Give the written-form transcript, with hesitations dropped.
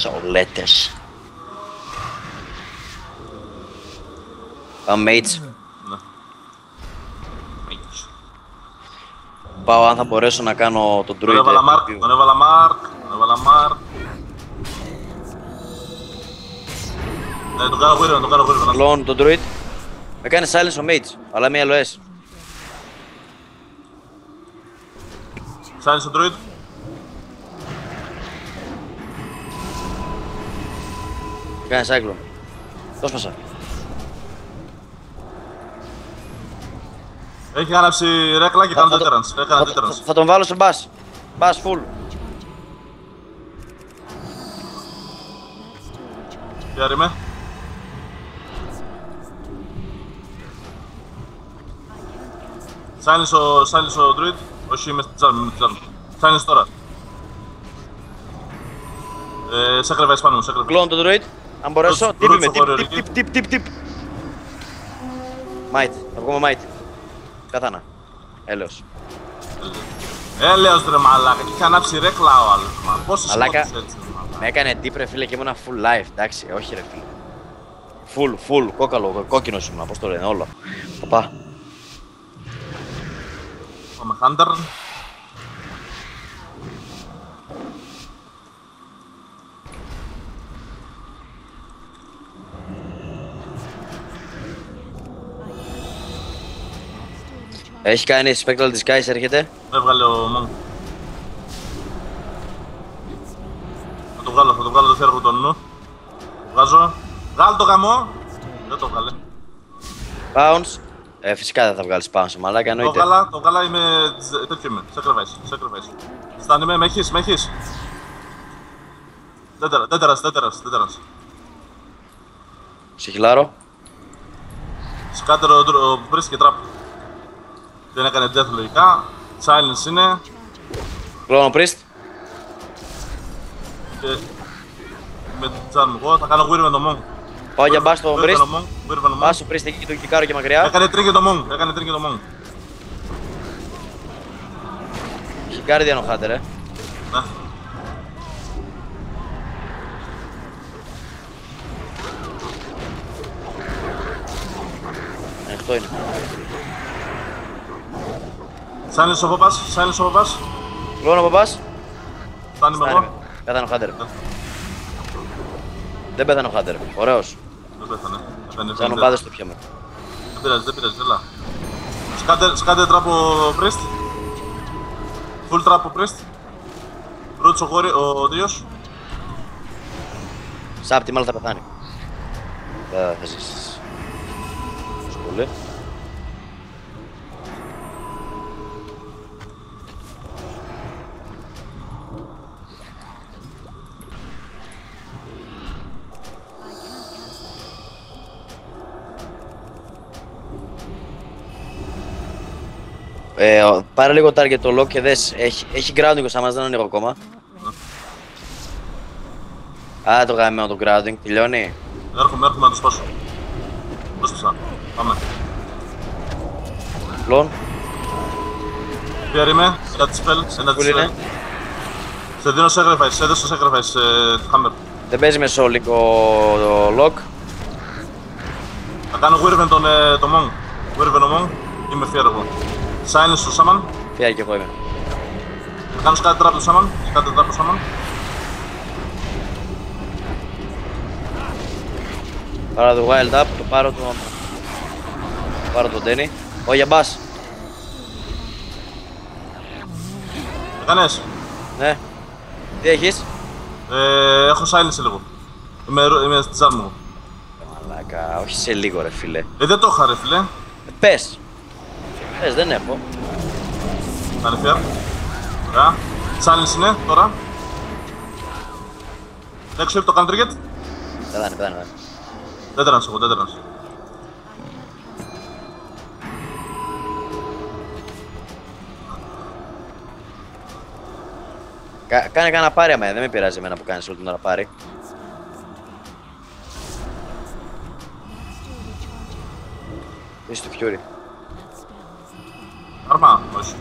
Σαουλέτες. Πάμε mates. Ναι. Mates. Πάω αν θα μπορέσω να κάνω τον druid. Τον έβαλα Mark. Ναι, τον κάνω γύρω. Κλόν τον druid. Με κάνει silence ο mates, αλλά μία LOS. Silence ο druid. Με κάνει cyclone. Το σπάσα. Έχει γράψει ρέκλα και κάνω deterrence. Θα τον βάλω σε bass. Bass full. Ποια είμαι. Silence ο druid. Όχι, είμαι στη τσάρμ. Silence τώρα. Sacrifice πάνω μου, sacrifice. Κλόν τον druid. Αν μπορέσω, τύπη με, τύπ. Might, θα βγούμε might. Καθάνα. Έλεος. Έλεος ρε μαλάκα, και είχε ανάψει ρέκλα ο άλλος. Πόσες Μαλάκα, σκότωσες έτσι ρε μαλάκα. με έκανε deep ρε φίλε και ήμουνα full life, εντάξει, όχι ρε φίλε. Full, κόκαλο, κόκκινος ήμουνα, πώς το λένε, όλο. Παπά. Πάμε Hunter. Έχει κάνει Spectral Disguise, έρχεται. Έβγαλε ο Monk. Θα το βγάλω το θέργο τον νου. Βγάζω. Βγάλω το γαμό. Δεν το βγάλε. Bounce. Φυσικά δεν θα βγάλεις bounce, μαλάκα, εννοείται. Το βγάλα, είμαι τέτοιο είμαι. Sacrifice. Στάνε με έχεις. Τέτερας. Σιχλάρω. Σκάτερο ο Priest και Trap. Δεν έκανε death λογικά. Silence είναι. Κλόνο Priest. Και με την charm εγώ θα κάνω Weird με τον Monk. Πάω για bass στο Priest. Bass στο Priest εκεί, του κικάρω και μακριά. Έκανε τρίγγε το Monk. Κικάρι διανοχάτε ρε. Ναι. Ανοιχτό είναι. Silence ο Παπάς. Κλόνο από bass. Φτάνει με εγώ. Πέθανε ο Hunter. Δεν πέθανε ο Hunter. Ωραίος. Δεν πέθανε. Σαν ομπάδες το πιάμε. Δεν πειράζει, έλα. Σκάτε τραπ ο Priest. Full trap ο Priest. Ρούτς ο Δίος. Σάπτη μάλλον θα πεθάνει. Θα ζήσεις. Σχολή. Πάρε λίγο target το lock και δες, έχει grounding ο Σάμας, δεν ανοίγω ακόμα. Α, το γαμμένο το grounding, τελειώνει. Έρχομαι να το σπάσω. Το σπάσα. Πάμε. Λον. Ποια είμαι, ένα της spell, ένα της spell. Σε δίνω sacrifice, έδωσε sacrifice, hammer. Δεν παίζει με Solic ο lock. Θα κάνω Wyrven το Monk. Wyrven ο Monk, είμαι fear εγώ. Silence στο Shaman. Φιάρει κι εγώ είμαι. Θα κάνω κάτι trap το Shaman. Πάρω το wild up, πάρω τον Danny. Όχι για bass. Έκανες. Ναι. Τι έχεις? Έχω silence λίγο. Είμαι στη charm μου. Μαλάκα, όχι σε λίγο ρε φίλε. Δεν το είχα ρε φίλε. Πες, δεν έχω. Κάνε fair. Ωραία. Silence είναι τώρα. Έξω το κάνω trigger. Πέθανε. Τέτερανς εγώ, τέτερανς. Κάνε κανένα πάρει αμέ, δεν με πειράζει εμένα που κάνεις όλη την ώρα πάρει. Είσαι το Fury. Αρμά, όχι.